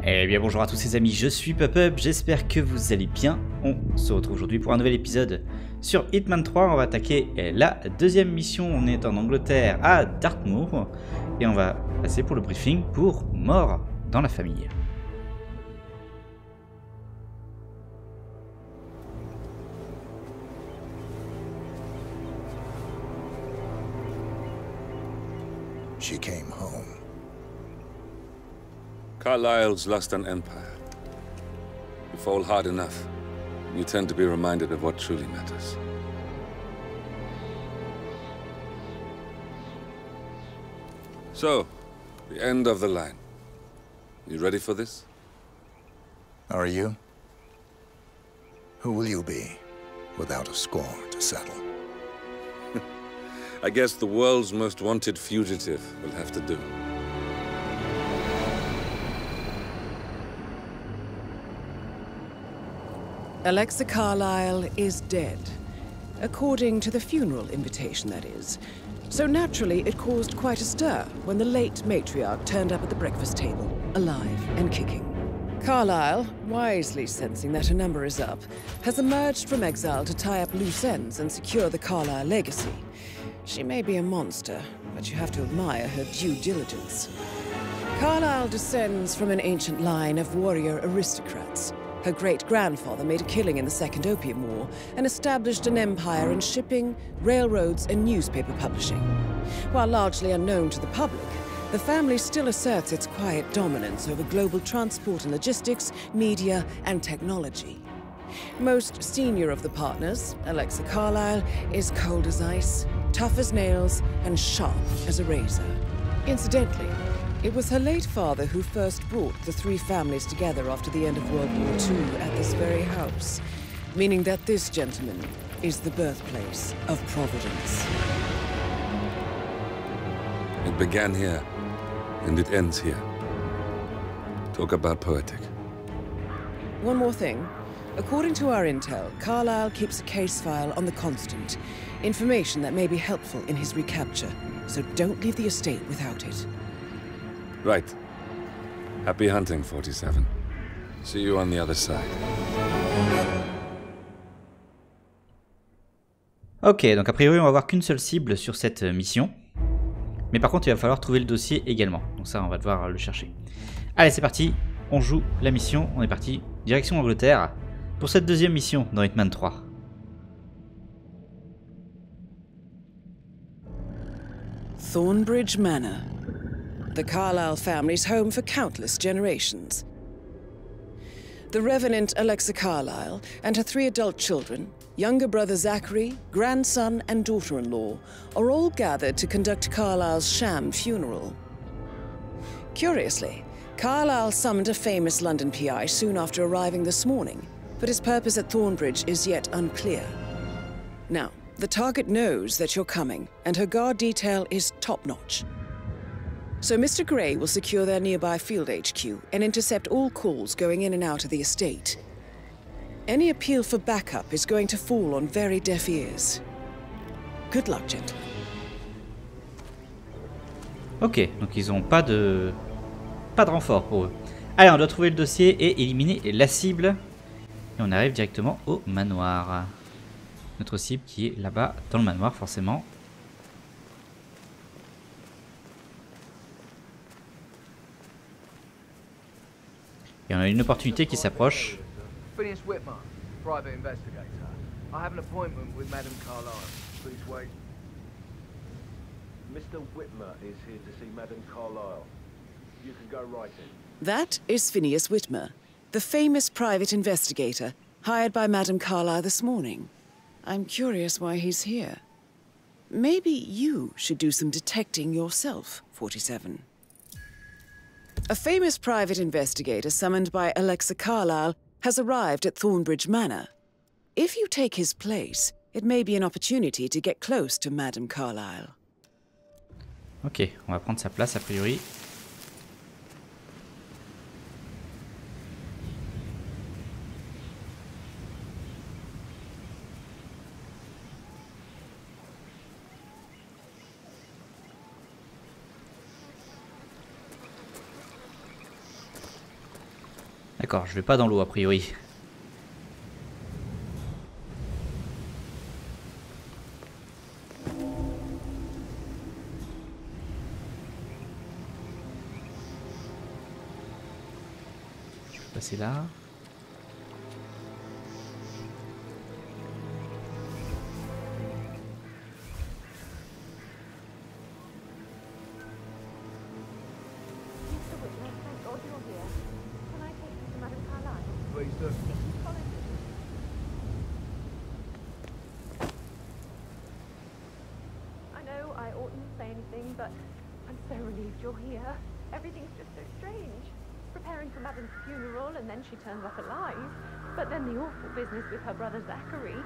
Eh bien bonjour à tous les amis, je suis peup-peup, j'espère que vous allez bien. On se retrouve aujourd'hui pour un nouvel épisode sur Hitman 3. On va attaquer la deuxième mission, on est en Angleterre à Dartmoor. Et on va passer pour le briefing pour Mort dans la famille. She came home. Carlyle's lost an empire. You fall hard enough, you tend to be reminded of what truly matters. So, the end of the line. You ready for this? Are you? Who will you be, without a score to settle? I guess the world's most wanted fugitive will have to do. Alexa Carlyle is dead. According to the funeral invitation, that is. So naturally, it caused quite a stir when the late matriarch turned up at the breakfast table, alive and kicking. Carlyle, wisely sensing that her number is up, has emerged from exile to tie up loose ends and secure the Carlyle legacy. She may be a monster, but you have to admire her due diligence. Carlyle descends from an ancient line of warrior aristocrats. Her great-grandfather made a killing in the Second Opium War and established an empire in shipping, railroads, and newspaper publishing. While largely unknown to the public, the family still asserts its quiet dominance over global transport and logistics, media, and technology. Most senior of the partners, Alexa Carlyle, is cold as ice, tough as nails, and sharp as a razor. Incidentally, it was her late father who first brought the three families together after the end of World War II at this very house, meaning that this gentleman is the birthplace of Providence. It began here, and it ends here. Talk about poetic. One more thing. According to our intel, Carlyle keeps a case file on the Constant. Information that may be helpful in his recapture, so don't leave the estate without it. Right. Happy hunting, 47. See you on the other side. Ok, donc a priori on va avoir qu'une seule cible sur cette mission. Mais par contre il va falloir trouver le dossier également. Donc ça on va devoir le chercher. Allez c'est parti, on joue la mission. On est parti, direction Angleterre. Pour cette deuxième mission dans Hitman 3. Thornbridge Manor. The Carlyle family's home for countless generations. The Revenant Alexa Carlyle and her three adult children, younger brother Zachary, grandson and daughter-in-law, are all gathered to conduct Carlyle's sham funeral. Curiously, Carlyle summoned a famous London PI soon after arriving this morning, but his purpose at Thornbridge is yet unclear. Now, the target knows that you're coming, and her guard detail is top-notch. So Mr. Gray will secure their nearby field HQ and intercept all calls going in and out of the estate. Any appeal for backup is going to fall on very deaf ears. Good luck, gentlemen. Ok, donc ils ont pas de renfort pour eux. Allez, on doit trouver le dossier et éliminer la cible. Et on arrive directement au manoir. Notre cible qui est là-bas dans le manoir forcément. Et on a une opportunité qui s'approche. Phineas Whitmer, private investigator. I have an appointment with Madame Carlyle. Please wait. Mr. Whitmer is here to see Madame Carlyle. You can go right in. That is Phineas Whitmer, the famous private investigator hired by Madame Carlyle this morning. I'm curious why he's here. Maybe you should do some detecting yourself, 47. A famous private investigator summoned by Alexa Carlyle has arrived at Thornbridge Manor. If you take his place, it may be an opportunity to get close to Madame Carlyle. Ok, on va prendre sa place a priori. D'accord, je vais pas dans l'eau a priori. Je vais passer là. Please do. I know I oughtn't say anything, but I'm so relieved you're here. Everything's just so strange. Preparing for Madame's funeral, and then she turns up alive. But then the awful business with her brother Zachary,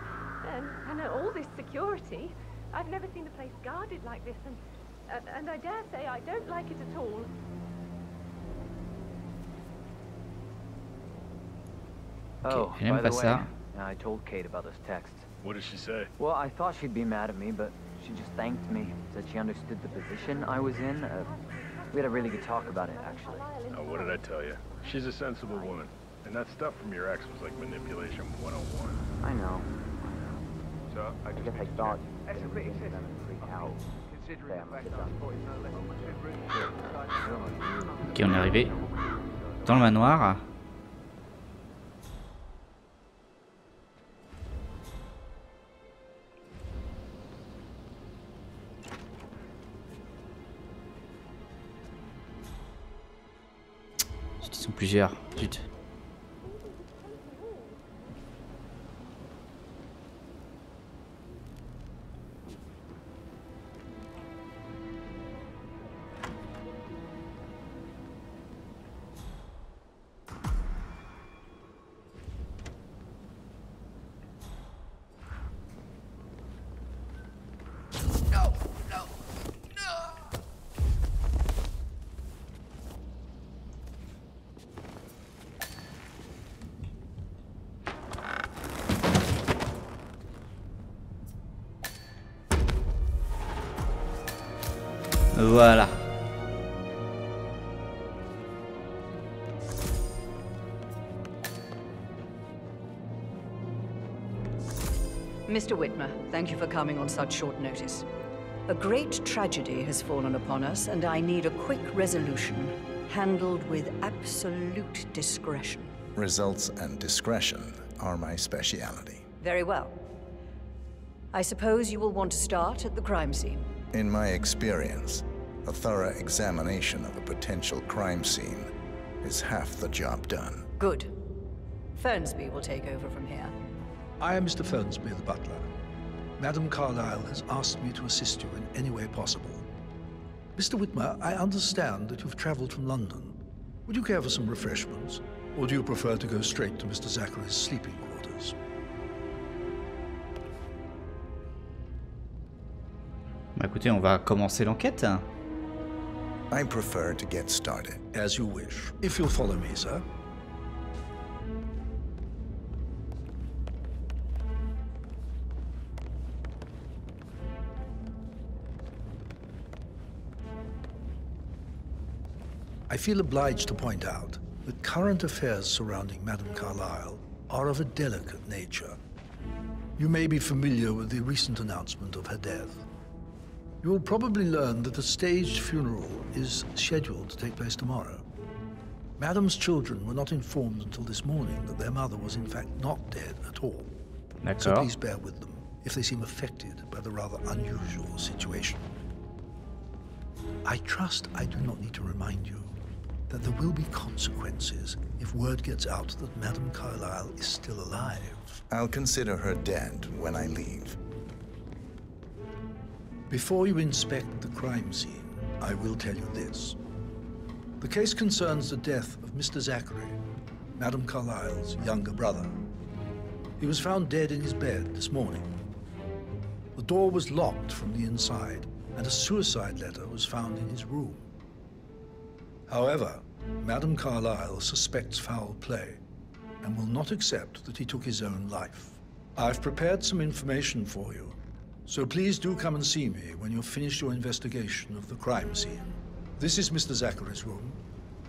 and all this security. I've never seen the place guarded like this, and I dare say I don't like it at all. Oh, j'aime by pas the way, ça. I told Kate about those texts. What did she say? Well, I thought she'd be mad at me, but she just thanked me. Said she understood the position I was in. We had a really good talk about it, actually. Oh, what did I tell you? She's a sensible woman. And that stuff from your ex was like manipulation 101. I know. So, I just guess I think thought That's a bit excessive. freak out. Considering the fact that I thought it's no less Ok, on est arrivé dans le manoir. Ils sont plusieurs. Zut. Voilà. Mr. Whitmer, thank you for coming on such short notice. A great tragedy has fallen upon us, and I need a quick resolution, handled with absolute discretion. Results and discretion are my speciality. Very well. I suppose you will want to start at the crime scene. In my experience, a thorough examination of a potential crime scene is half the job done. Good. Fernsby will take over from here. I am Mr. Fernsby, the butler. Madame Carlyle has asked me to assist you in any way possible. Mr. Whitmer, I understand that you've traveled from London. Would you care for some refreshments? Or do you prefer to go straight to Mr. Zachary's sleeping quarters? Bah écoutez, on va commencer l'enquête. I prefer to get started. As you wish. If you'll follow me, sir. I feel obliged to point out that current affairs surrounding Madame Carlyle are of a delicate nature. You may be familiar with the recent announcement of her death. You will probably learn that a staged funeral is scheduled to take place tomorrow. Madame's children were not informed until this morning that their mother was in fact not dead at all. So D'accord. please bear with them if they seem affected by the rather unusual situation. I trust I do not need to remind you that there will be consequences if word gets out that Madame Carlyle is still alive. I'll consider her dead when I leave. Before you inspect the crime scene, I will tell you this. The case concerns the death of Mr. Zachary, Madame Carlyle's younger brother. He was found dead in his bed this morning. The door was locked from the inside, and a suicide letter was found in his room. However, Madame Carlyle suspects foul play and will not accept that he took his own life. I've prepared some information for you, so please do come and see me when you've finished your investigation of the crime scene. This is Mr. Zachary's room,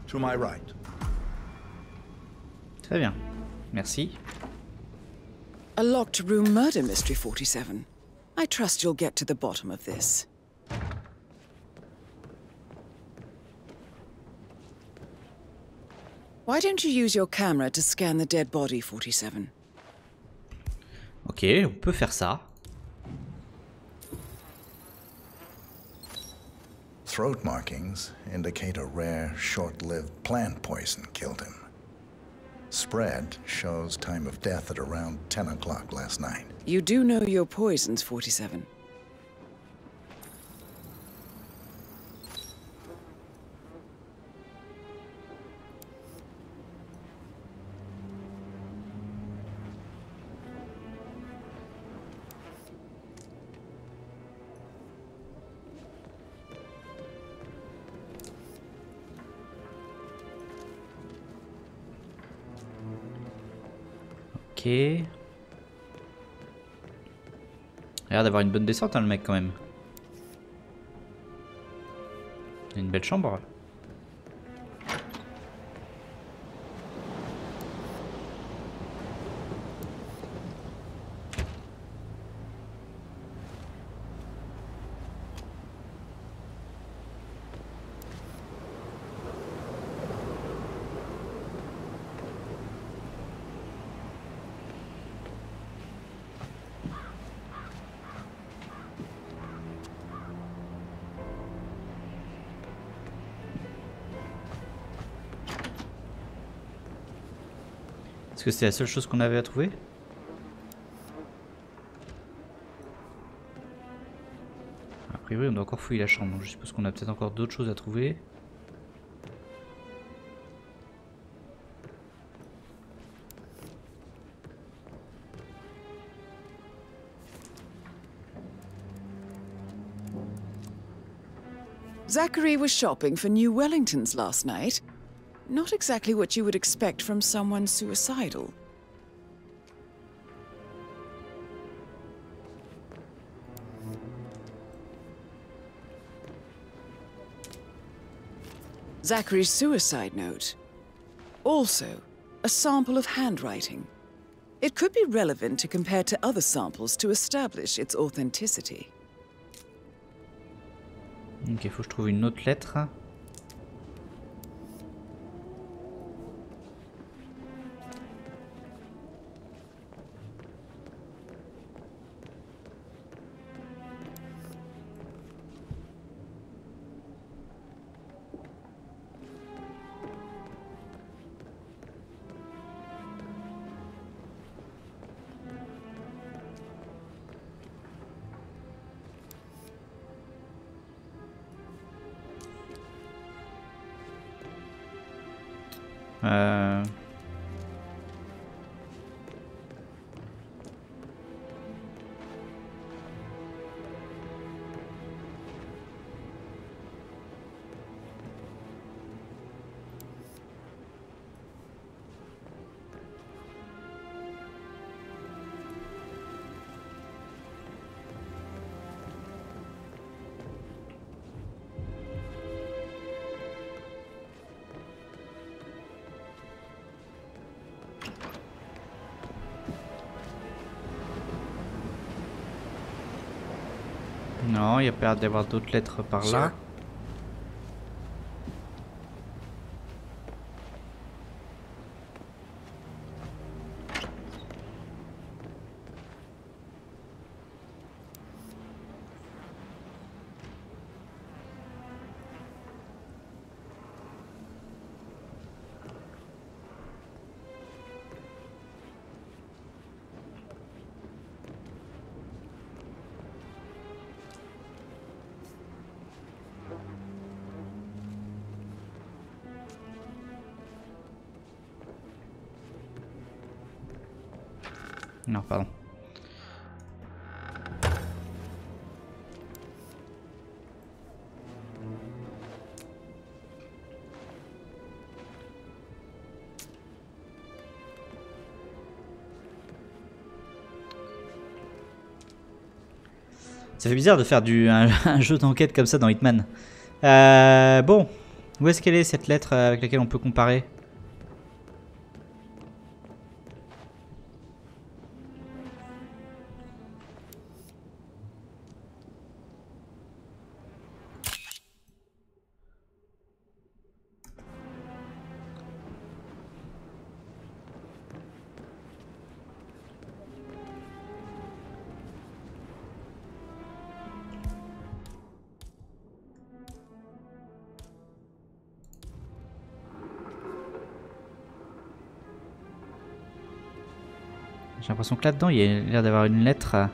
to my right. Très bien. Merci. A locked room murder mystery, 47. I trust you'll get to the bottom of this. Why don't you use your camera to scan the dead body, 47? Ok, on peut faire ça. Throat markings indicate a rare, short-lived plant poison killed him. Spread shows time of death at around 10 o'clock last night. You do know your poisons, 47. Ok. Il a l'air d'avoir une bonne descente, hein, le mec, quand même. Il a une belle chambre. Est-ce que c'était la seule chose qu'on avait à trouver? A priori on doit encore fouiller la chambre, donc je suppose qu'on a peut-être encore d'autres choses à trouver. Zachary was shopping for new Wellingtons last night. Not exactly what you would expect from someone suicidal. Zachary's suicide note. Also, a sample of handwriting. It could be relevant to compare to other samples to establish its authenticity. Ok, faut que je trouve une autre lettre. Non, il n'y a pas l'air d'avoir d'autres lettres par là. Non, pardon. Ça fait bizarre de faire un jeu d'enquête comme ça dans Hitman. Bon, où est-ce qu'elle est cette lettre avec laquelle on peut comparer? J'ai l'impression que là-dedans, il y a l'air d'avoir une lettre.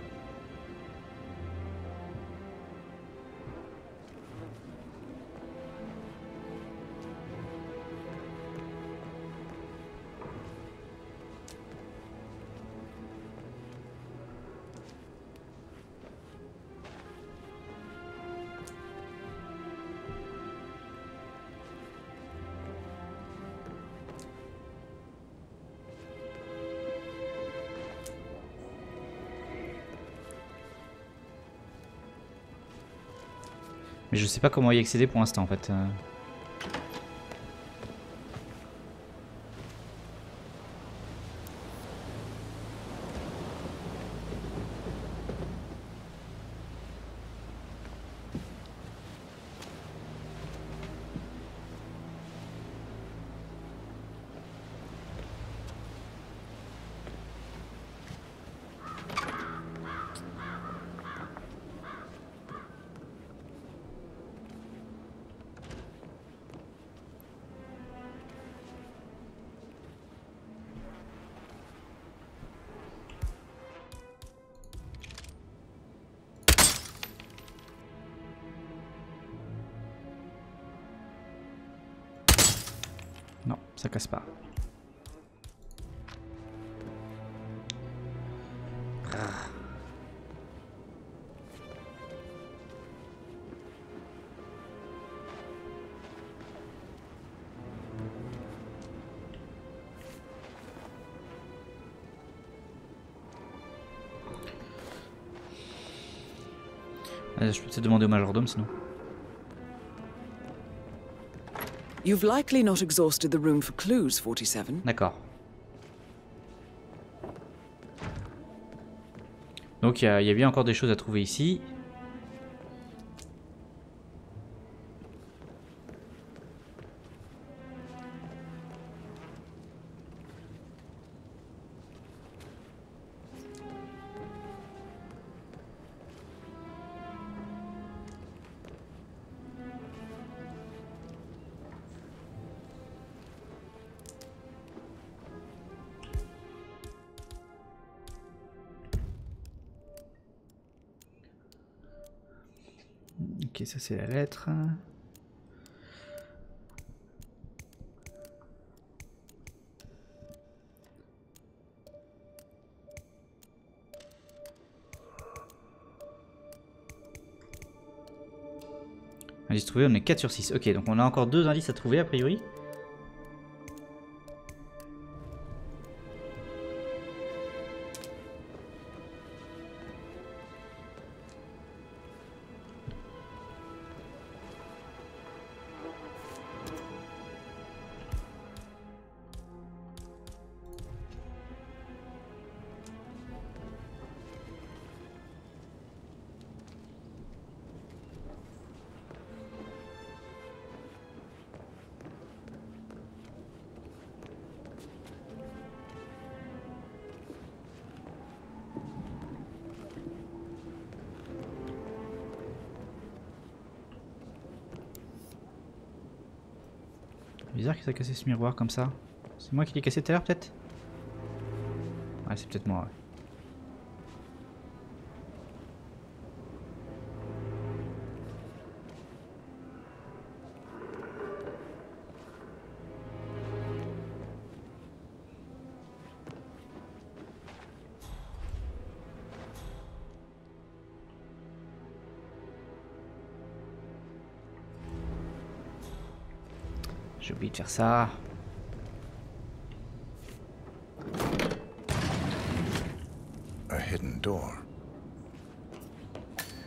Mais je sais pas comment y accéder pour l'instant en fait. Non, ça casse pas. Je peux peut-être demander au majordome sinon. You've likely not exhausted the room for clues, 47. D'accord. Donc il y a bien encore des choses à trouver ici. Ok, ça c'est la lettre. Indice trouvé, on est 4 sur 6. Ok, donc on a encore 2 indices à trouver a priori. Bizarre que ça a cassé ce miroir comme ça. C'est moi qui l'ai cassé tout à l'heure peut-être? Ouais, c'est peut-être moi, ouais. J'ai oublié de faire ça. A hidden door.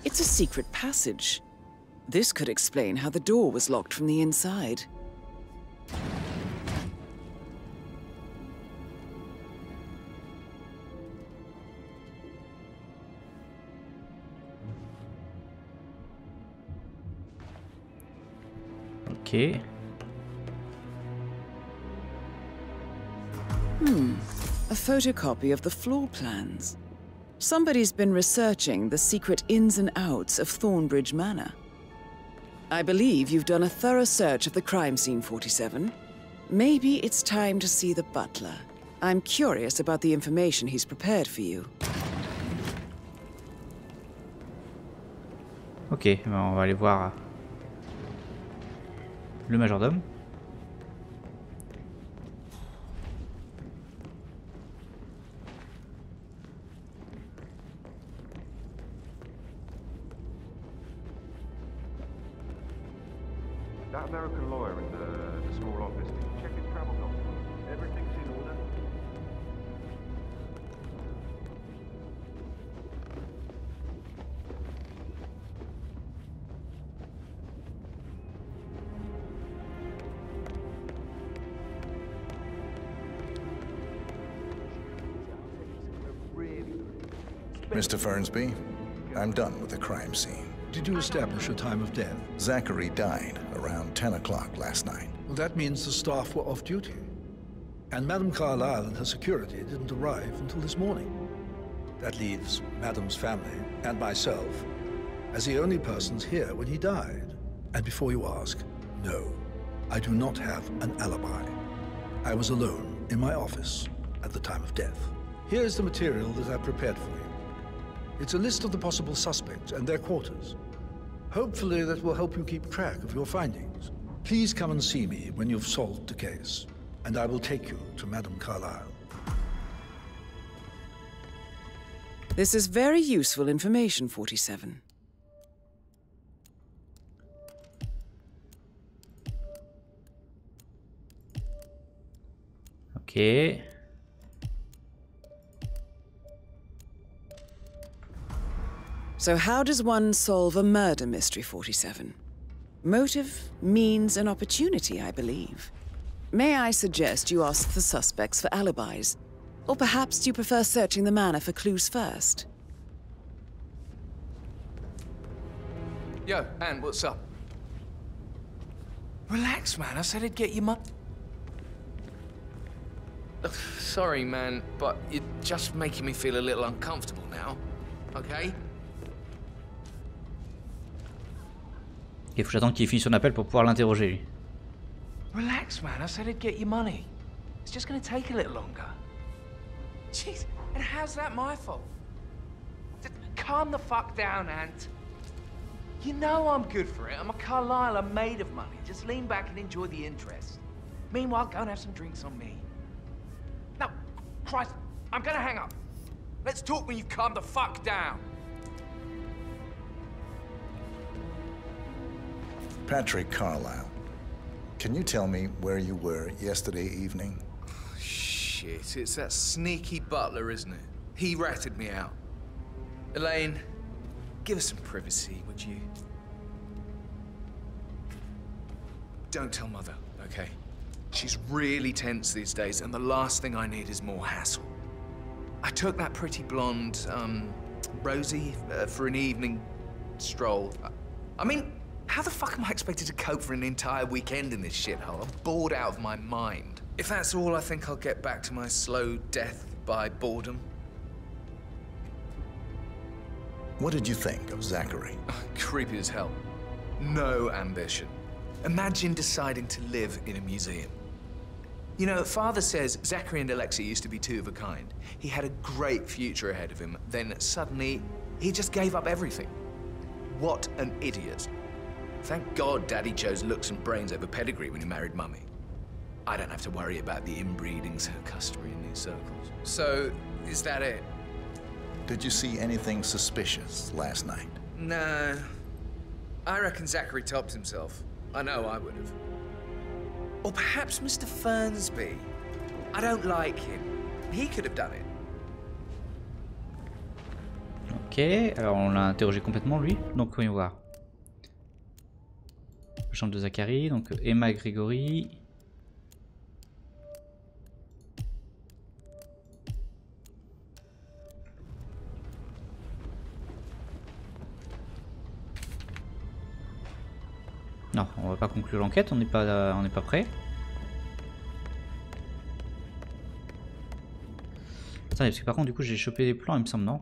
It's a secret passage. This could explain how the door was locked from the inside. Ok. A photocopy of the floor plans. Somebody's been researching the secret ins and outs of Thornbridge Manor. I believe you've done a thorough search of the crime scene, 47. Maybe it's time to see the butler. I'm curious about the information he's prepared for you. Ok, ben on va aller voir le majordome. That American lawyer in the small office, did you check his travel documents? Everything's in order? Mr. Fernsby, I'm done with the crime scene. Did you establish a time of death? Zachary died around 10 o'clock last night. Well, that means the staff were off duty. And Madame Carlyle and her security didn't arrive until this morning. That leaves Madame's family and myself as the only persons here when he died. And before you ask, no, I do not have an alibi. I was alone in my office at the time of death. Here's the material that I prepared for you. It's a list of the possible suspects and their quarters. Hopefully that will help you keep track of your findings. Please come and see me when you've solved the case, and I will take you to Madame Carlyle. This is very useful information, 47. Ok. So how does one solve a murder mystery, 47? Motive, means, and opportunity, I believe. May I suggest you ask the suspects for alibis? Or perhaps do you prefer searching the manor for clues first? Yo, Anne, what's up? Relax, man. I said I'd get you Sorry, man, but you're just making me feel a little uncomfortable now, okay? Il faut que j'attende qu'il finisse son appel pour pouvoir l'interroger, lui. Relax, man. I said I'd get you money. It's just gonna take a little longer. Jeez, and how's that my fault? Calm the fuck down, Ant. You know I'm good for it. I'm a Carlyle. I'm made of money. Just lean back and enjoy the interest. Meanwhile, go and have some drinks on me. No, Christ, I'm gonna hang up. Let's talk when you've calmed the fuck down. Patrick Carlyle, can you tell me where you were yesterday evening? Oh, shit, it's that sneaky butler, isn't it? He ratted me out. Elaine, give us some privacy, would you? Don't tell Mother, okay? She's really tense these days, and the last thing I need is more hassle. I took that pretty blonde, Rosie, for an evening stroll. I mean, how the fuck am I expected to cope for an entire weekend in this shithole? I'm bored out of my mind. If that's all, I think I'll get back to my slow death by boredom. What did you think of Zachary? Creepy as hell. No ambition. Imagine deciding to live in a museum. You know, Father says Zachary and Alexia used to be two of a kind. He had a great future ahead of him, then suddenly, he just gave up everything. What an idiot. Thank God Daddy chose looks and brains over pedigree when he married Mummy. I don't have to worry about the inbreeding so customary in these circles. So, is that it? Did you see anything suspicious last night? No. I reckon Zachary topped himself. I know I would have. Or perhaps Mr. Fernsby. I don't like him. He could have done it. Ok, alors on l'a interrogé complètement lui, donc voyons voir. La chambre de Zachary, donc Emma et Grégory. Non, on va pas conclure l'enquête, on n'est pas prêt. Attendez, parce que par contre du coup j'ai chopé les plans il me semble, non?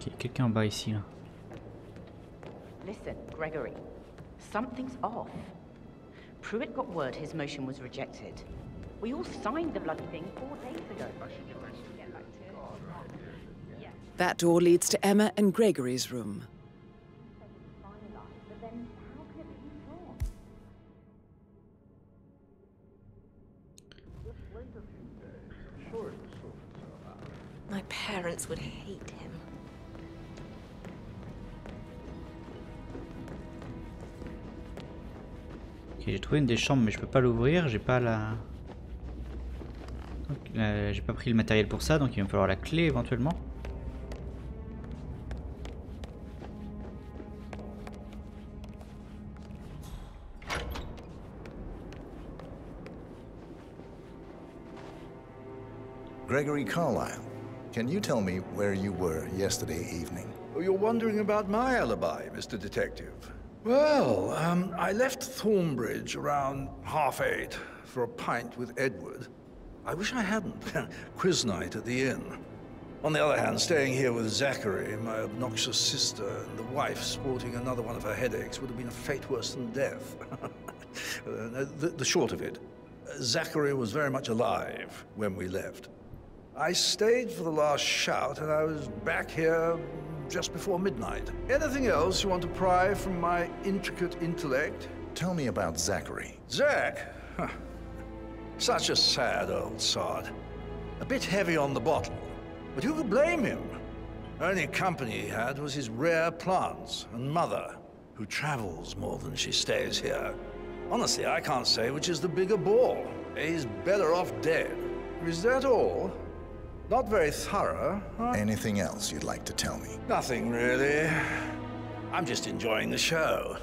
Ok, quelqu'un en bas ici là. Listen, Gregory. Something's off. Pruitt got word his motion was rejected. We all signed the bloody thing 4 days ago. That door leads to Emma and Gregory's room. My parents would hate him. Ok, j'ai trouvé une des chambres mais je peux pas l'ouvrir, j'ai pas la... j'ai pas pris le matériel pour ça, donc il va me falloir la clé éventuellement. Gregory Carlyle, can you tell me where you were yesterday evening? Oh, you're wondering about my alibi, Mr. Detective. Well, I left Thornbridge around 8:30 for a pint with Edward. I wish I hadn't. Quiz night at the inn. On the other hand, staying here with Zachary, my obnoxious sister, and the wife sporting another one of her headaches would have been a fate worse than death. The short of it, Zachary was very much alive when we left. I stayed for the last shout, and I was back here just before midnight. Anything else you want to pry from my intricate intellect? Tell me about Zachary. Zach? Huh. Such a sad old sod. A bit heavy on the bottle, but who could blame him? Only company he had was his rare plants and mother, who travels more than she stays here. Honestly, I can't say which is the bigger bore. He's better off dead. Is that all? Not very thorough, huh? Anything else you'd like to tell me? Nothing, really. I'm just enjoying the show.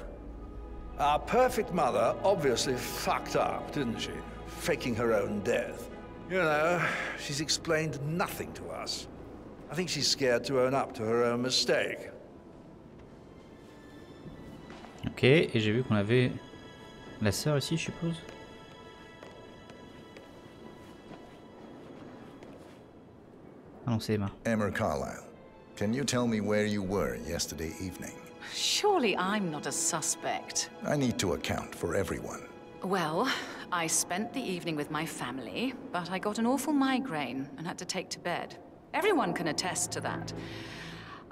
Our perfect mother obviously fucked up, didn't she? Faking her own death. You know, she's explained nothing to us. I think she's scared to own up to her own mistake. Ok, et j'ai vu qu'on avait la sœur ici, je suppose. Ah non, c'est Emma. Emma Carlyle, can you tell me where you were yesterday evening? Surely I'm not a suspect. I need to account for everyone. Well, I spent the evening with my family, but I got an awful migraine and had to take to bed. Everyone can attest to that.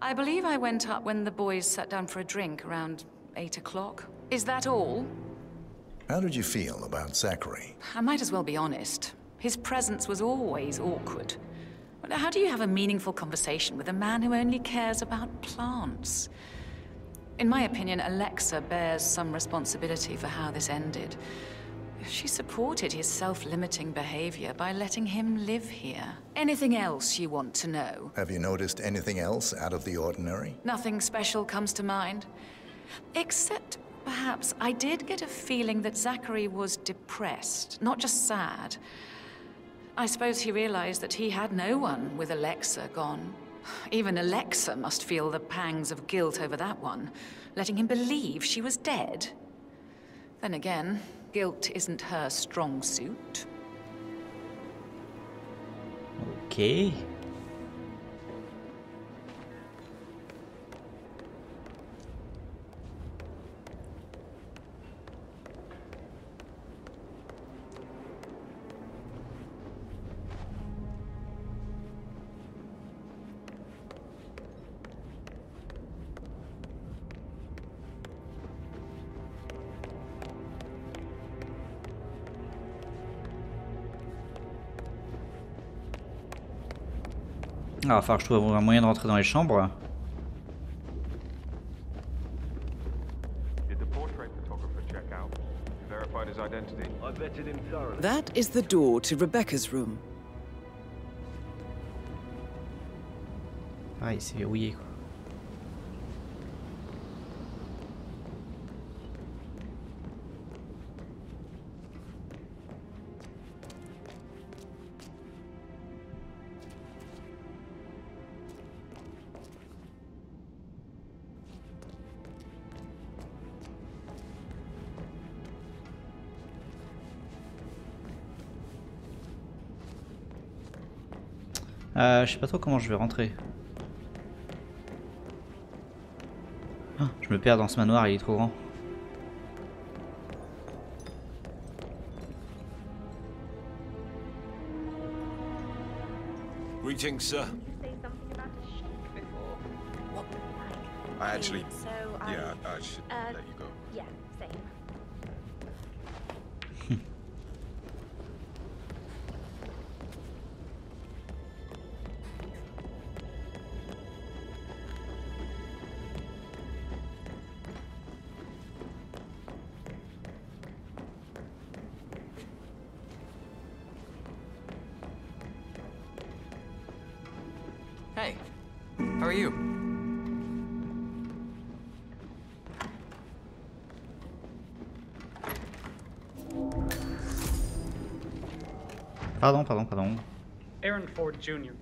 I believe I went up when the boys sat down for a drink around 8 o'clock. Is that all? How did you feel about Zachary? I might as well be honest. His presence was always awkward. But how do you have a meaningful conversation with a man who only cares about plants? In my opinion, Alexa bears some responsibility for how this ended. She supported his self-limiting behavior by letting him live here. Anything else you want to know? Have you noticed anything else out of the ordinary? Nothing special comes to mind. Except, perhaps, I did get a feeling that Zachary was depressed, not just sad. I suppose he realized that he had no one with Alexa gone. Even Alexa must feel the pangs of guilt over that one, letting him believe she was dead. Then again, guilt isn't her strong suit. Ok. Ah, enfin, je trouve un moyen de rentrer dans les chambres. Did the portrait photographer check out? You verified his identity? I vetted him thoroughly. That is the door to Rebecca's room. Pareil, c'est verrouillé quoi. Je sais pas trop comment je vais rentrer. Oh, je me perds dans ce manoir, il est trop grand. Greetings, sir. I actually, yeah, I should let you go. Yeah, same. Hey, how are you? Pardon. Aaron Ford Jr.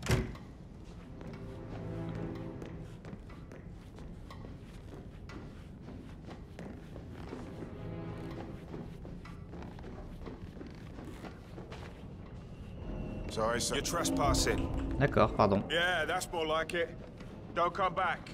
Sorry, sir. You're trespassing. D'accord, pardon. Yeah, that's more like it. Don't come back.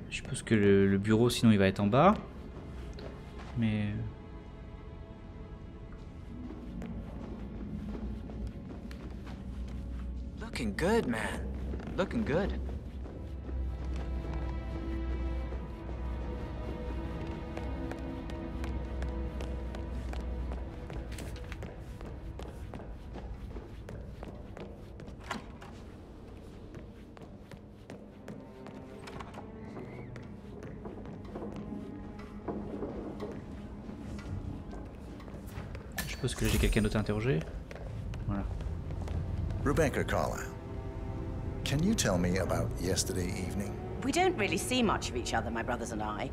Je suppose que le bureau, sinon il va être en bas. Mais... Looking good, man. Looking good. Je suppose que j'ai quelqu'un d'autre à interroger. Voilà. Rebecca Carlyle, can you tell me about yesterday evening? We don't really see much of each other, my brothers and I.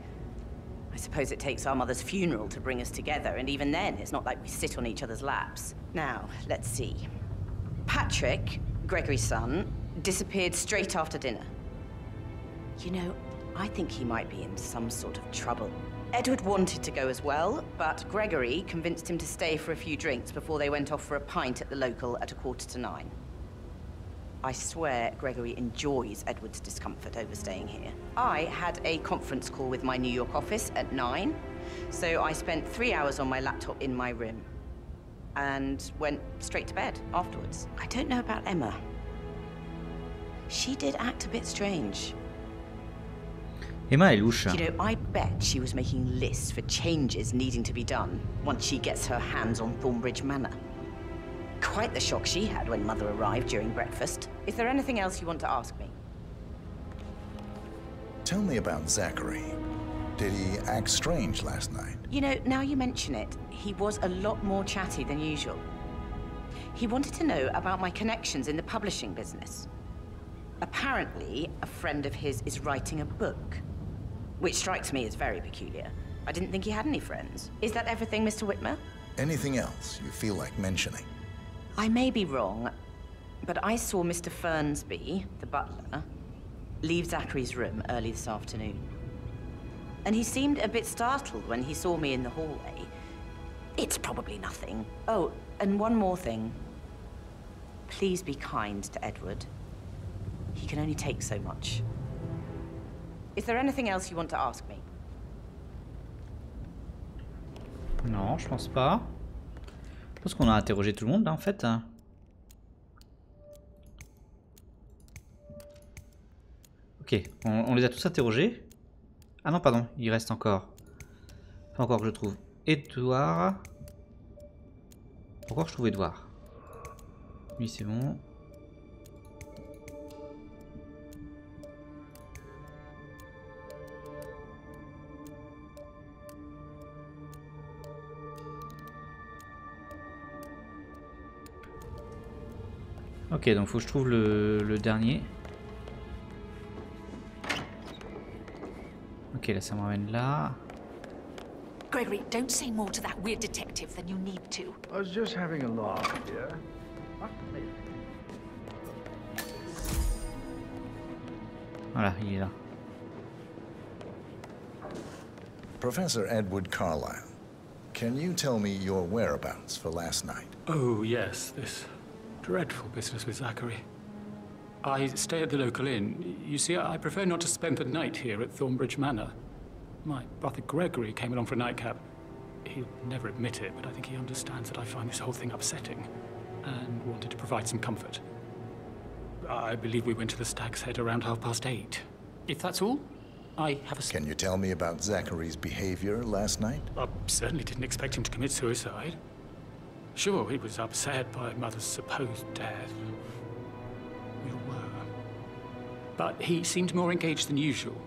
I suppose it takes our mother's funeral to bring us together, and even then, it's not like we sit on each other's laps. Now, let's see. Patrick, Gregory's son, disappeared straight after dinner. You know, I think he might be in some sort of trouble. Edward wanted to go as well, but Gregory convinced him to stay for a few drinks before they went off for a pint at the local at 9:15. I swear Gregory enjoys Edward's discomfort over staying here. I had a conference call with my New York office at 9, so I spent 3 hours on my laptop in my room and went straight to bed afterwards. I don't know about Emma. She did act a bit strange. Emma est louche. You know, I bet she was making lists for changes needing to be done once she gets her hands on Thornbridge Manor. Quite the shock she had when Mother arrived during breakfast. Is there anything else you want to ask me? Tell me about Zachary. Did he act strange last night? You know, now you mention it, he was a lot more chatty than usual. He wanted to know about my connections in the publishing business. Apparently, a friend of his is writing a book, which strikes me as very peculiar. I didn't think he had any friends. Is that everything, Mr. Whitmer? Anything else you feel like mentioning? I may be wrong, but I saw Mr. Fernsby, the butler, leave Zachary's room early this afternoon. And he seemed a bit startled when he saw me in the hallway. It's probably nothing. Oh, and one more thing. Please be kind to Edward. He can only take so much. Is there anything else you want to ask me? Non, je pense pas. Je pense qu'on a interrogé tout le monde là en fait. Ok, on les a tous interrogés. Ah non, pardon, il reste encore. Pas encore que je trouve Edouard. Encore je trouve Edouard. Lui c'est bon. Ok, donc faut que je trouve le dernier. Ok, là ça m'emmène là. Gregory, don't say more to that weird detective than you need to. I was just having a laugh, yeah? Voilà, il est là. Professor Edward Carlyle, Can you tell me your whereabouts for last night? Oh, yes, this dreadful business with Zachary. I stay at the local inn. You see, I prefer not to spend the night here at Thornbridge Manor. My brother Gregory came along for a nightcap. He'll never admit it, but I think he understands that I find this whole thing upsetting and wanted to provide some comfort. I believe we went to the Stag's Head around 8:30. If that's all, I have a... Can you tell me about Zachary's behavior last night? I certainly didn't expect him to commit suicide. Sure, he was upset by Mother's supposed death. We all were. But he seemed more engaged than usual.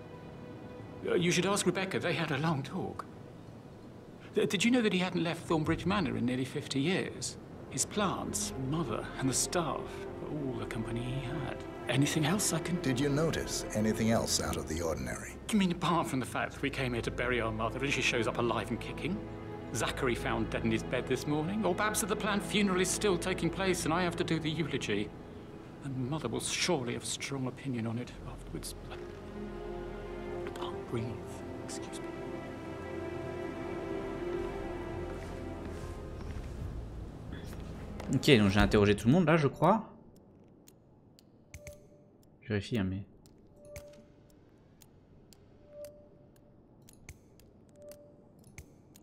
You should ask Rebecca. They had a long talk. Did you know that he hadn't left Thornbridge Manor in nearly 50 years? His plants, Mother, and the staff were all the company he had. Anything else I can... Did you notice anything else out of the ordinary? You mean apart from the fact that we came here to bury our mother and she shows up alive and kicking? Zachary found dead in his bed this morning? Or perhaps that the planned funeral is still taking place and I have to do the eulogy? And Mother will surely have a strong opinion on it afterwards. I can't breathe. Excuse me. Ok, donc j'ai interrogé tout le monde là, je crois. Je vérifie, hein, mais...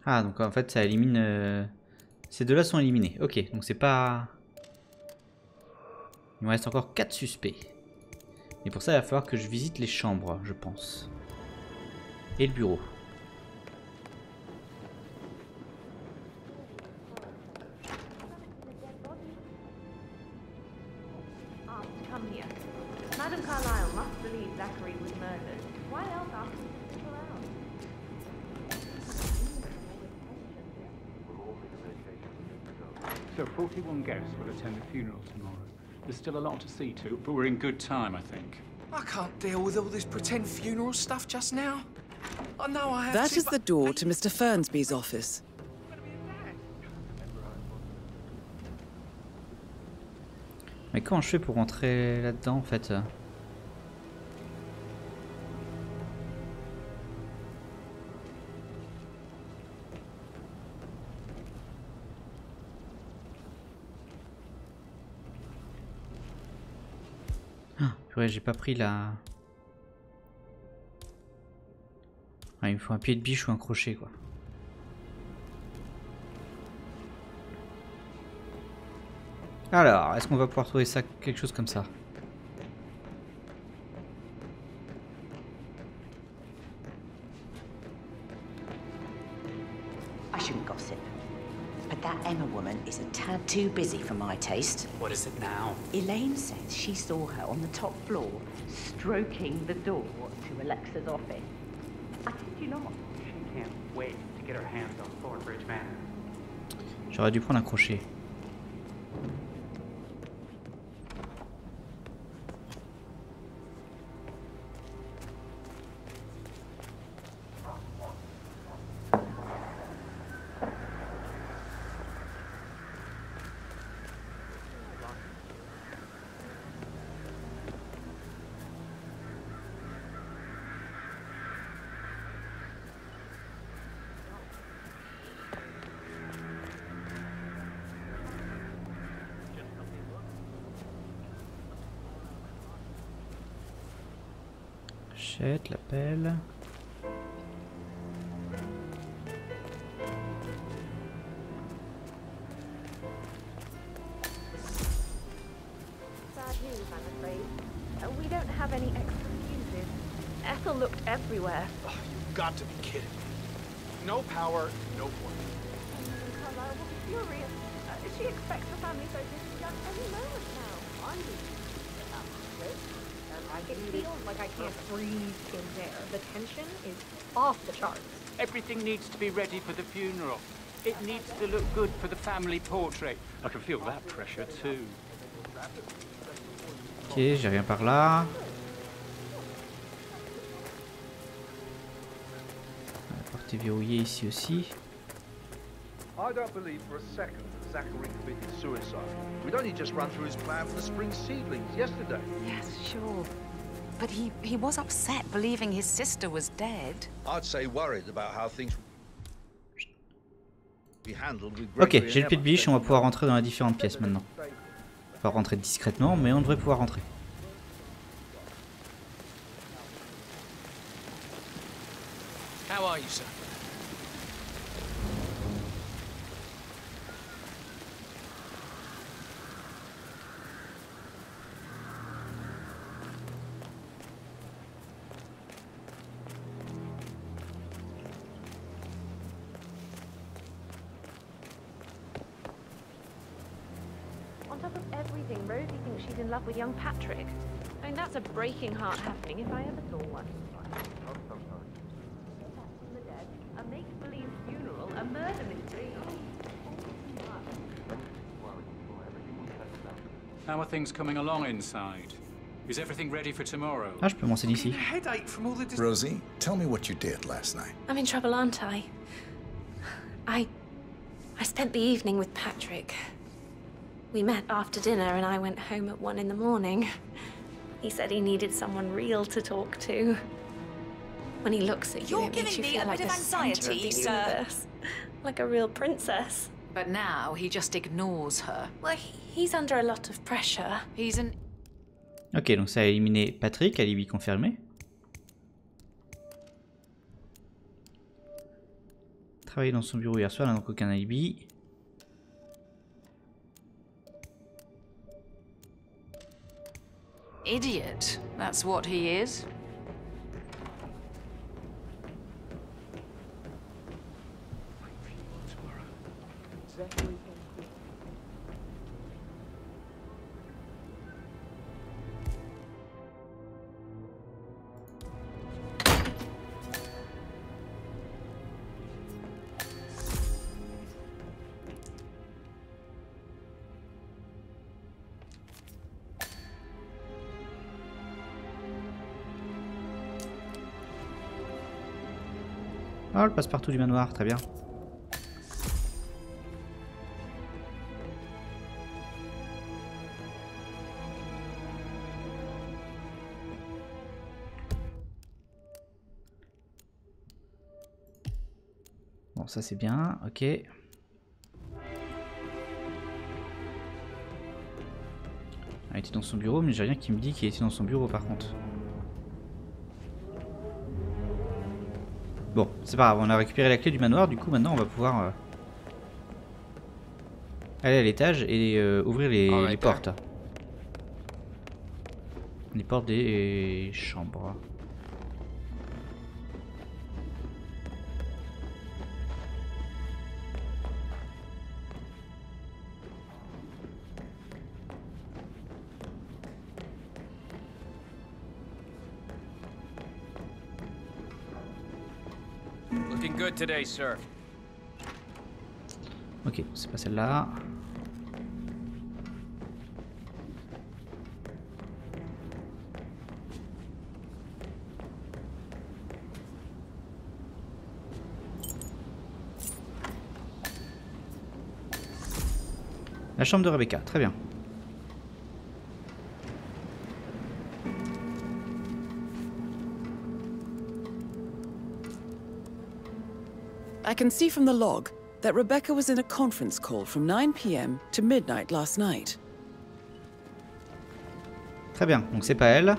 Ah, donc en fait ça élimine... Ces deux-là sont éliminés. Ok, donc c'est pas... Il me reste encore 4 suspects. Et pour ça, il va falloir que je visite les chambres, je pense. Et le bureau. Come here. Madame Carlyle must believe Zachary was murdered. Why else ask him to stick around? So 41 guests will attend the funeral tomorrow. There's still a lot to see to, but we're in good time, I think. I can't deal with all this pretend funeral stuff just now. I know I have That to, is the door to Mr. Fernsby's office. Mais comment je fais pour rentrer là-dedans en fait? Ah, purée, j'ai pas pris la... Ah, il me faut un pied de biche ou un crochet quoi. Alors, est-ce qu'on va pouvoir trouver ça, quelque chose comme ça? I shouldn't gossip, but that Emma woman is a tad too busy for my taste. What is it now? Elaine says she saw her on the top floor, stroking the door to Alexa's office. I kid you not. She can't wait to get her hands on Thornbridge Manor. J'aurais dû prendre un crochet. Achète l'appel. Bad news, I'm afraid. We don't have any extra fuses. Ethel looked everywhere. Oh, you've got to be kidding me. No power, no work. Carlyle will be furious. She expects the family so distant any moment now. I'm It feels like I can't breathe in there. The tension is off the charts. Everything needs to be ready for the funeral. It needs to look good for the family portrait. I can feel that pressure too. Ok, j'ai rien par là. La porte est verrouillée ici aussi. I don't believe for a second that Zachary committed suicide. We'd only just run through his plan for the spring seedlings yesterday. Yes, sure. But he was upset believing his sister was dead. I'd say worried about how things... Ok, j'ai le pied de biche, on va pouvoir rentrer dans les différentes pièces maintenant. On va rentrer discrètement, mais on devrait pouvoir rentrer. How are you, sir? On top of everything, Rosie thinks she's in love with young Patrick. I mean, that's a breaking heart happening if I ever saw one. The dead, a make-believe funeral, a murder mystery. How are things coming along inside? Is everything ready for tomorrow? Ah, je peux m'enseigner ici. Rosie, tell me what you did last night. I'm in trouble, aren't I? I spent the evening with Patrick. We met after dinner and I went home at 1 in the morning. He said he needed someone real to talk to. When he looks at you, it makes you feel like the center of the universe. Like a real princess. But now he just ignores her. Well, he's under a lot of pressure. He's an... Ok, donc ça a éliminé Patrick, alibi confirmé. Travailler dans son bureau hier soir, donc aucun alibi. Idiot. That's what he is. Oh, le passe-partout du manoir, très bien. Bon, ça c'est bien, ok. Elle était dans son bureau, mais j'ai rien qui me dit qu'il était dans son bureau par contre. Bon, c'est pas grave, on a récupéré la clé du manoir, du coup maintenant on va pouvoir aller à l'étage et ouvrir les portes. Les portes des chambres. Looking good today, sir. Ok, c'est pas celle-là. La chambre de Rebecca, très bien. I can see from the log that Rebecca was in a conference call from 9 p.m. to midnight last night. Très bien, donc c'est pas elle.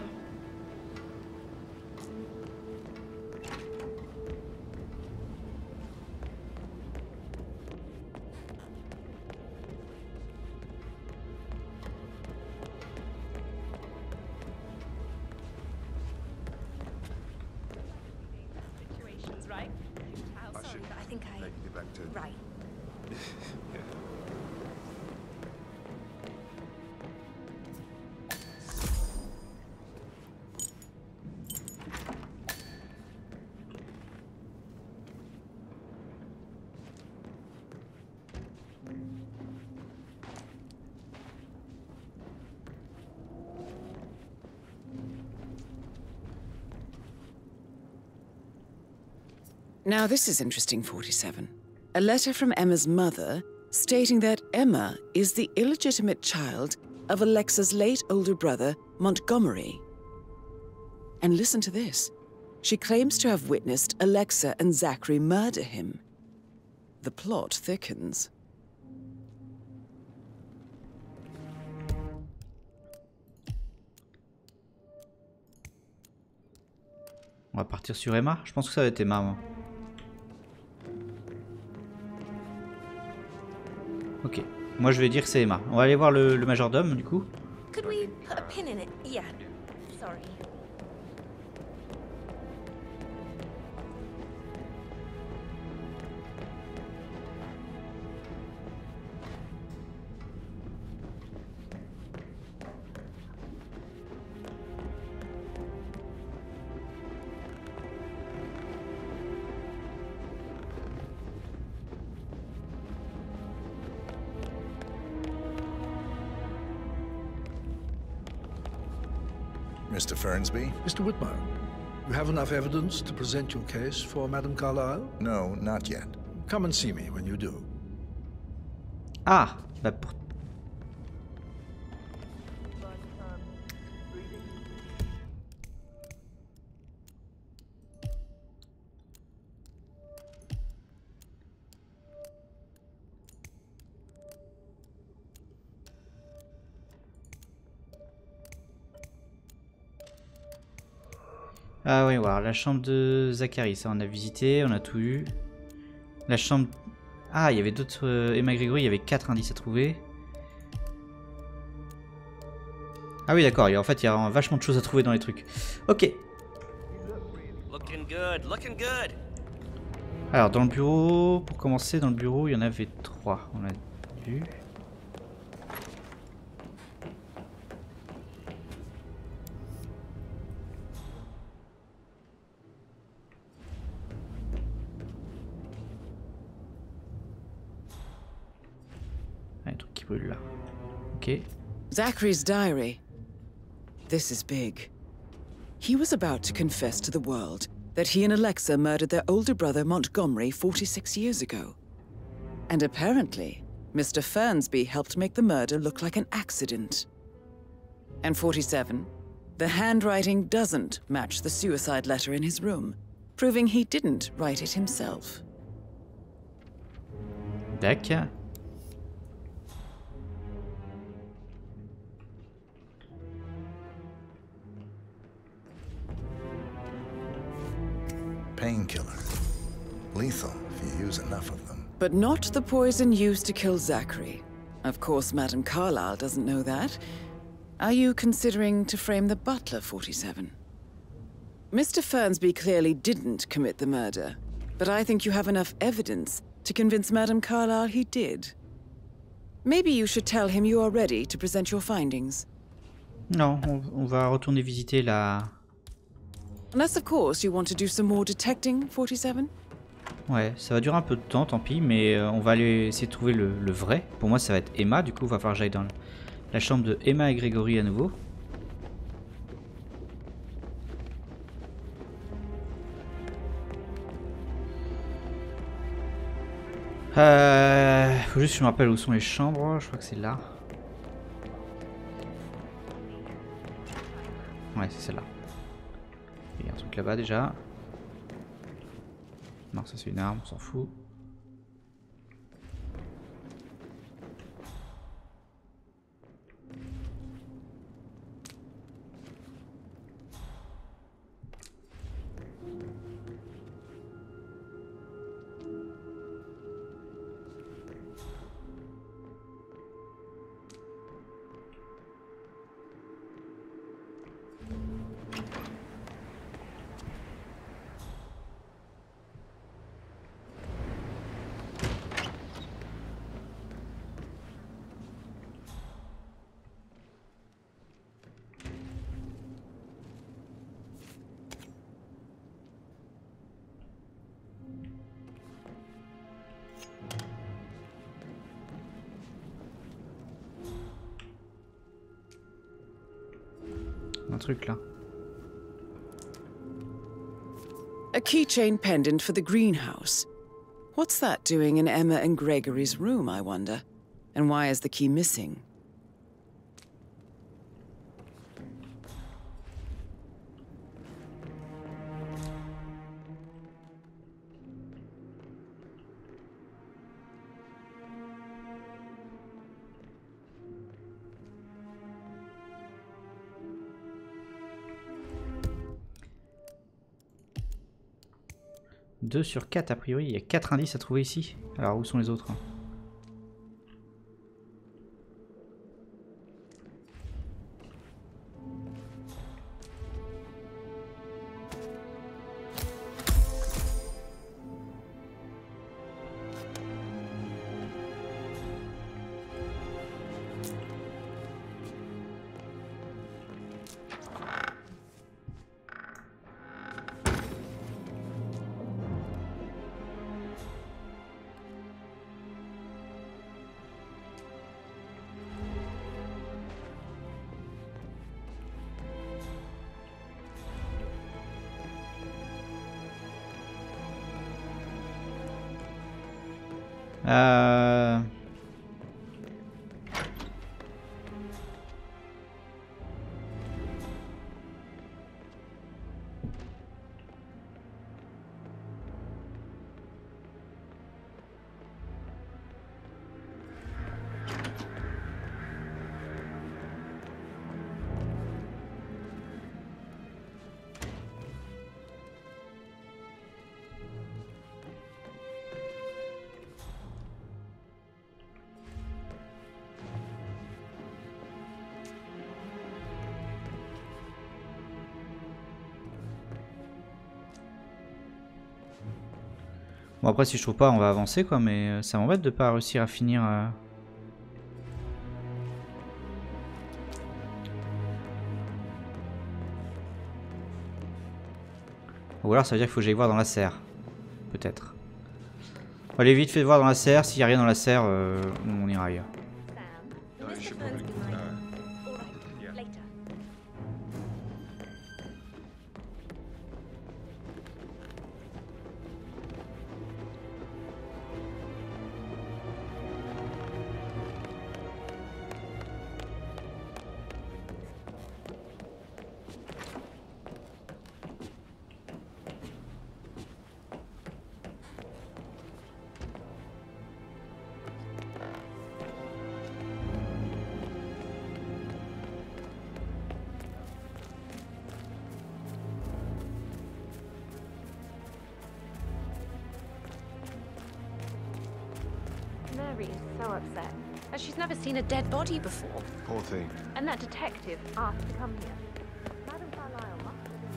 Now this is interesting, 47. A letter from Emma's mother stating that Emma is the illegitimate child of Alexa's late older brother, Montgomery. And listen to this. She claims to have witnessed Alexa and Zachary murder him. the plot thickens. On va partir sur Emma. Je pense que ça va être Emma, moi. Ok. Moi, je vais dire que c'est Emma. On va aller voir le majordome, du coup. Could we put a pin in it? Yeah. Sorry. Mr. Fernsby? Mr. Whitmer, you have enough evidence to present your case for Madame Carlyle? No, not yet. Come and see me when you do. Ah, bah pour... Ah oui, voilà, la chambre de Zachary, ça on a visité, on a tout eu. La chambre... Ah, il y avait d'autres... Emma Gregory, il y avait 4 indices à trouver. Ah oui, d'accord, en fait il y a vachement de choses à trouver dans les trucs. Ok. Alors dans le bureau, pour commencer, dans le bureau, il y en avait 3, on a vu. Là. Ok. Zachary's diary. This is big. He was about to confess to the world that he and Alexa murdered their older brother Montgomery 46 years ago. And apparently, Mr. Fernsby helped make the murder look like an accident. And 47, the handwriting doesn't match the suicide letter in his room, proving he didn't write it himself. D'accord. Painkiller. Lethal if you use enough of them. But not the poison used to kill Zachary. Of course, Madame Carlyle doesn't know that. Are you considering to frame the butler, 47? Mr. Fernsby clearly didn't commit the murder, but I think you have enough evidence to convince Madame Carlyle he did. Maybe you should tell him you are ready to present your findings. Non, on va retourner visiter la... Unless, of course, you want to do some more detecting, 47? Ouais, ça va durer un peu de temps, tant pis, mais on va aller essayer de trouver le vrai. Pour moi, ça va être Emma, du coup, il va falloir que j'aille dans la chambre de Emma et Gregory à nouveau. Faut juste que je me rappelle où sont les chambres, je crois que c'est là. Ouais, c'est celle-là. Il y a un truc là-bas déjà. Non, ça c'est une arme, on s'en fout. Un truc là. A keychain pendant for the greenhouse. What's that doing in Emma and Gregory's room, I wonder? And why is the key missing? 2 sur 4 a priori. Il y a 4 indices à trouver ici. Alors où sont les autres? Bon après si je trouve pas on va avancer quoi, mais ça m'embête de pas réussir à finir Ou alors ça veut dire qu'il faut que j'aille voir dans la serre. Peut-être. Allez vite fait voir dans la serre, s'il n'y a rien dans la serre, on ira ailleurs. Mary is so upset, as she's never seen a dead body before. Poor thing. And that detective asked to come here. Madame Carlyle must have been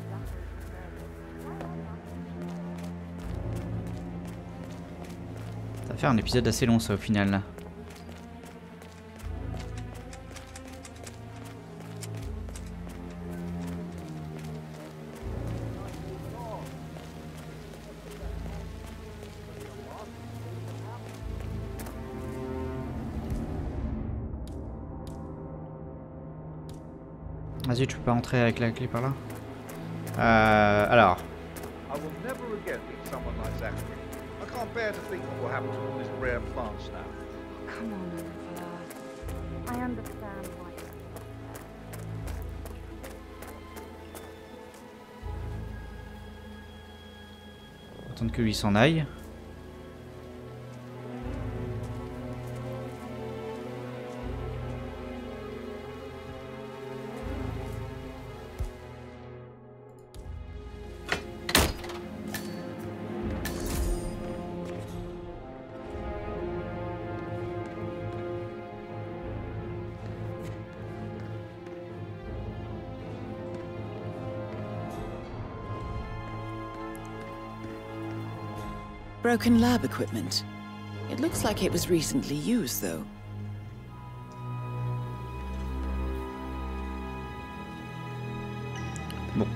Ça va faire un épisode assez long ça au final là. Vas-y, tu peux pas entrer avec la clé par là. Alors. I will never again meet someone like Zachary. I can't bear to think what will happen to all these rare plants now. Come on, Oliver. I understand why. Attendre que lui s'en aille. Broken lab equipment. It looks like it was recently used, though. Bon.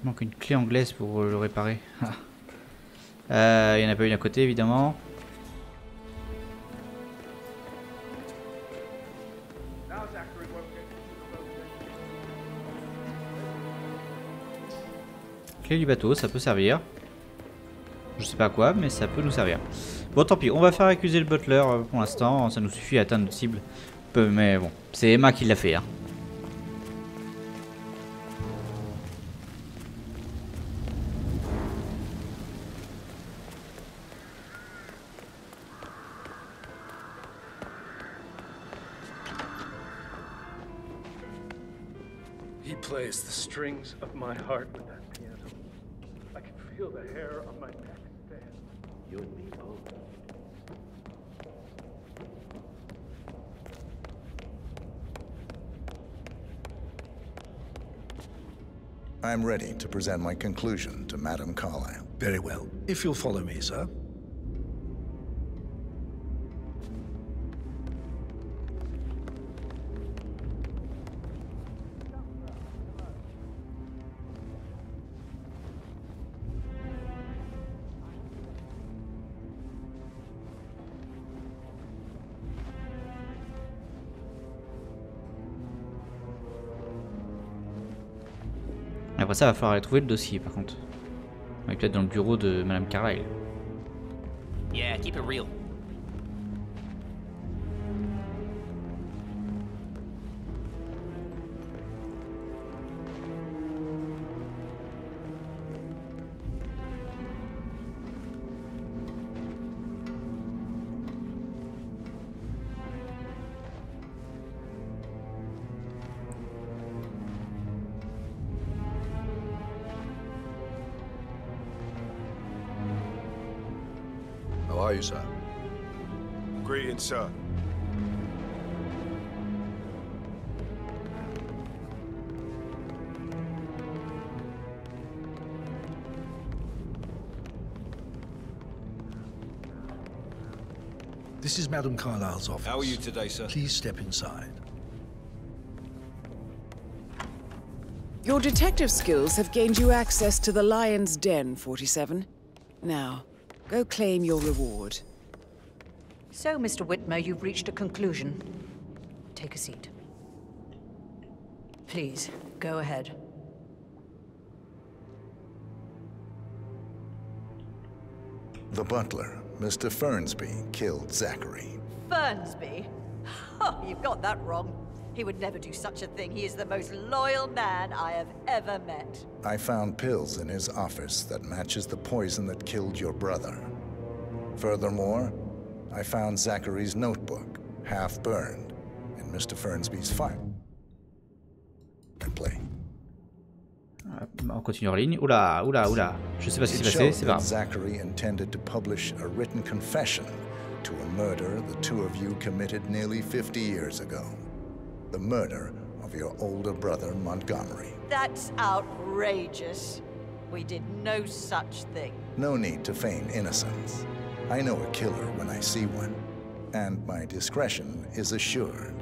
Il manque une clé anglaise pour le réparer. Il n'y en a pas une à côté, évidemment. Clé du bateau, ça peut servir. Je sais pas à quoi, mais ça peut nous servir. Bon, tant pis, on va faire accuser le butler pour l'instant. Ça nous suffit à atteindre notre cible. Mais bon, c'est Emma qui l'a fait. Hein. He plays the strings of my heart with that piano. I can feel the hair on my neck stand. You and me both. I'm ready to present my conclusion to Madame Carlyle. Very well. If you'll follow me, sir. Après ça, il va falloir aller trouver le dossier par contre. On est peut-être dans le bureau de Madame Carlyle. Yeah, keep it real. How are you, sir? Greetings, sir. This is Madame Carlyle's office. How are you today, sir? Please step inside. Your detective skills have gained you access to the Lion's Den, 47. Now, go claim your reward. So, Mr. Whitmer, you've reached a conclusion. Take a seat. Please, go ahead. The butler, Mr. Fernsby, killed Zachary. Fernsby? Oh, you've got that wrong. He would never do such a thing. He is the most loyal man I have ever met. I found pills in his office that matches the poison that killed your brother. Furthermore, I found Zachary's notebook, half burned, in Mr. Fernsby's file. Play. On continue en ligne. Oula, oula, oula. Je sais pas ce qui s'est passé, c'est pas grave. Zachary intended to publish a written confession to a murder the two of you committed nearly 50 years ago. The murder of your older brother, Montgomery. That's outrageous. We did no such thing. No need to feign innocence. I know a killer when I see one, and my discretion is assured.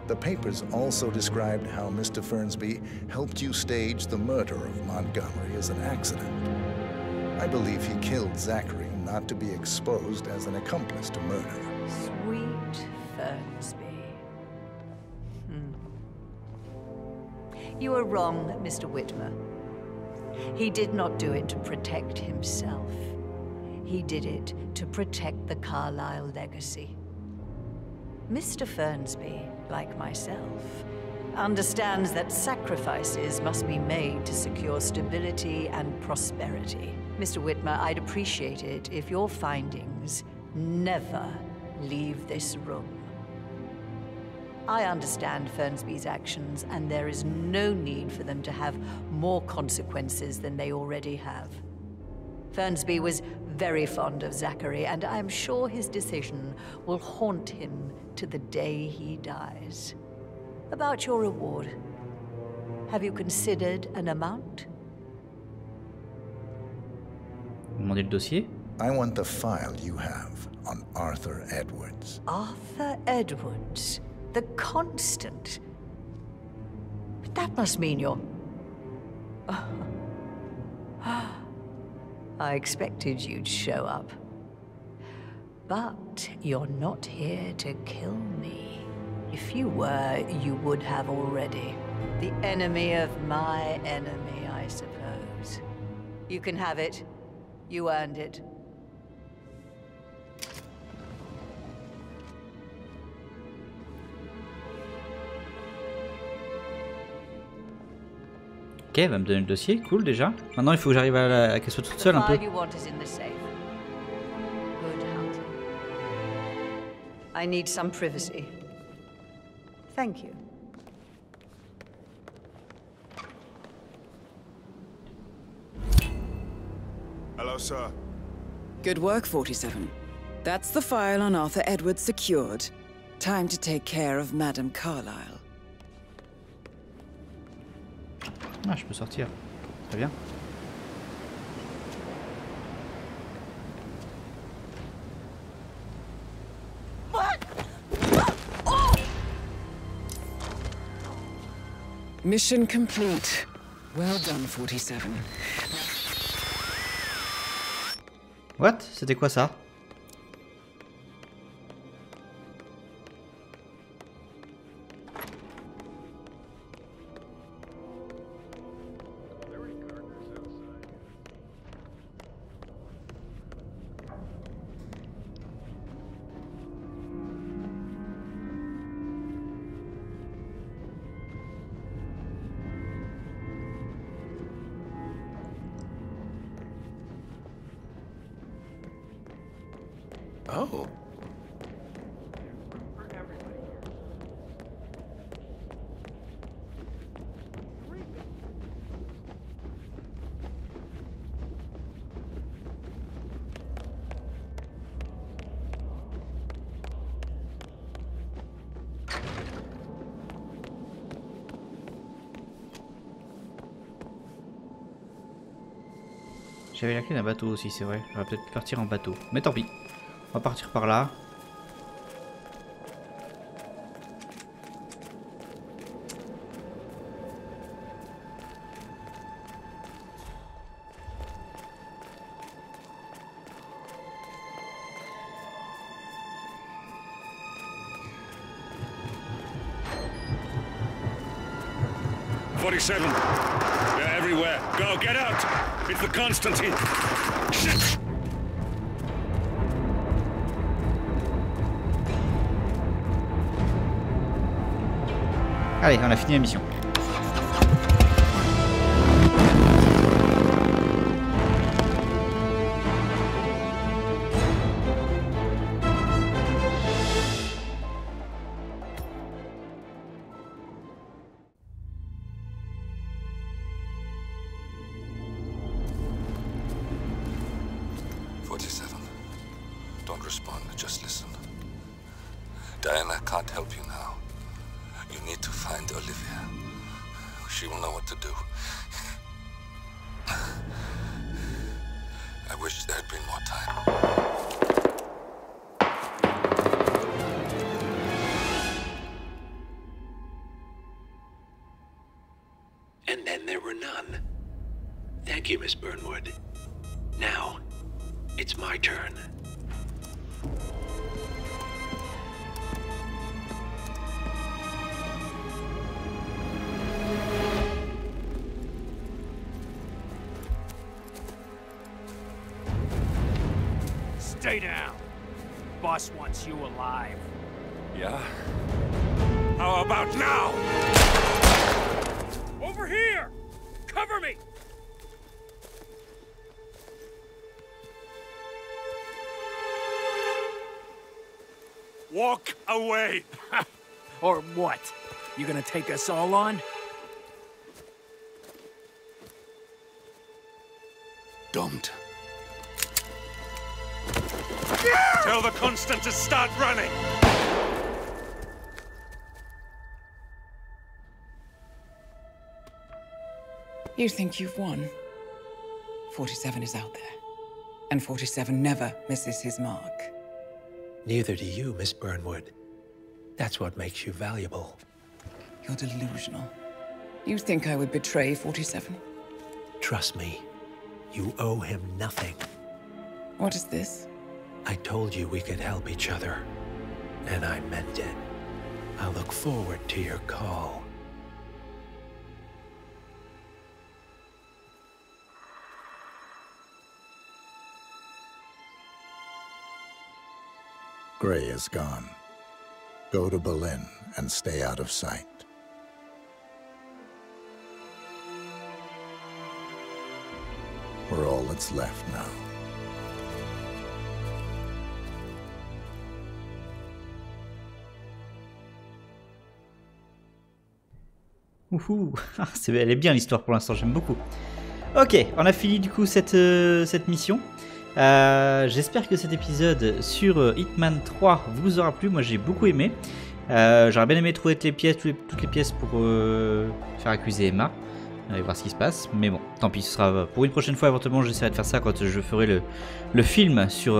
The papers also described how Mr. Fernsby helped you stage the murder of Montgomery as an accident. I believe he killed Zachary not to be exposed as an accomplice to murder. Sweet Fernsby. You are wrong, Mr. Whitmer. He did not do it to protect himself. He did it to protect the Carlyle legacy. Mr. Fernsby, like myself, understands that sacrifices must be made to secure stability and prosperity. Mr. Whitmer, I'd appreciate it if your findings never leave this room. I understand Fernsby's actions, and there is no need for them to have more consequences than they already have. Fernsby was very fond of Zachary, and I'm sure his decision will haunt him to the day he dies. About your reward, have you considered an amount? Demandez le dossier. I want the file you have on Arthur Edwards. Arthur Edwards? The Constant? But that must mean you're... I expected you'd show up. But you're not here to kill me. If you were, you would have already. The enemy of my enemy, I suppose. You can have it. You earned it. Ok, elle va me donner le dossier, cool déjà. Maintenant il faut que j'arrive à qu'elle soit toute seule un peu. I need some privacy. Thank you. Hello, sir. Good work, 47. That's the file on Arthur Edwards secured. Time to take care of Madame Carlyle. Ah, je peux sortir. Très bien. Mission complete. Well done, 47. What? C'était quoi ça? Oh. J'avais la clé d'un bateau aussi, c'est vrai. J'aurais peut-être pu partir en bateau. Mais tant pis. On va partir par là. They're everywhere. Go, get out! It's the Constantine. Shit! Allez, on a fini la mission. Don't respond, just listen. Diana can't help you now. You need to find Olivia. She will know what to do. I wish there had been more time. And then there were none. Thank you, Miss Burnwood. Now, it's my turn. Stay down. Boss wants you alive. Yeah? How about now? Over here! Cover me! Walk away! Or what? You gonna take us all on? Don't. Tell the Constant to start running! You think you've won? 47 is out there. And 47 never misses his mark. Neither do you, Miss Burnwood. That's what makes you valuable. You're delusional. You think I would betray 47? Trust me, you owe him nothing. What is this? I told you we could help each other, and I meant it. I'll look forward to your call. Gray is gone. Go to Berlin and stay out of sight. We're all that's left now. Elle est bien l'histoire pour l'instant, j'aime beaucoup. Ok, on a fini du coup cette mission. J'espère que cet épisode sur Hitman 3 vous aura plu. Moi j'ai beaucoup aimé. J'aurais bien aimé trouver toutes les pièces pour faire accuser Emma et voir ce qui se passe. Mais bon, tant pis, ce sera pour une prochaine fois. Éventuellement j'essaierai de faire ça quand je ferai le film sur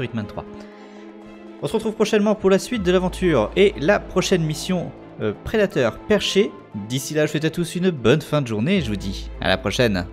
Hitman 3. On se retrouve prochainement pour la suite de l'aventure et la prochaine mission prédateur perché. D'ici là, je vous souhaite à tous une bonne fin de journée et je vous dis à la prochaine.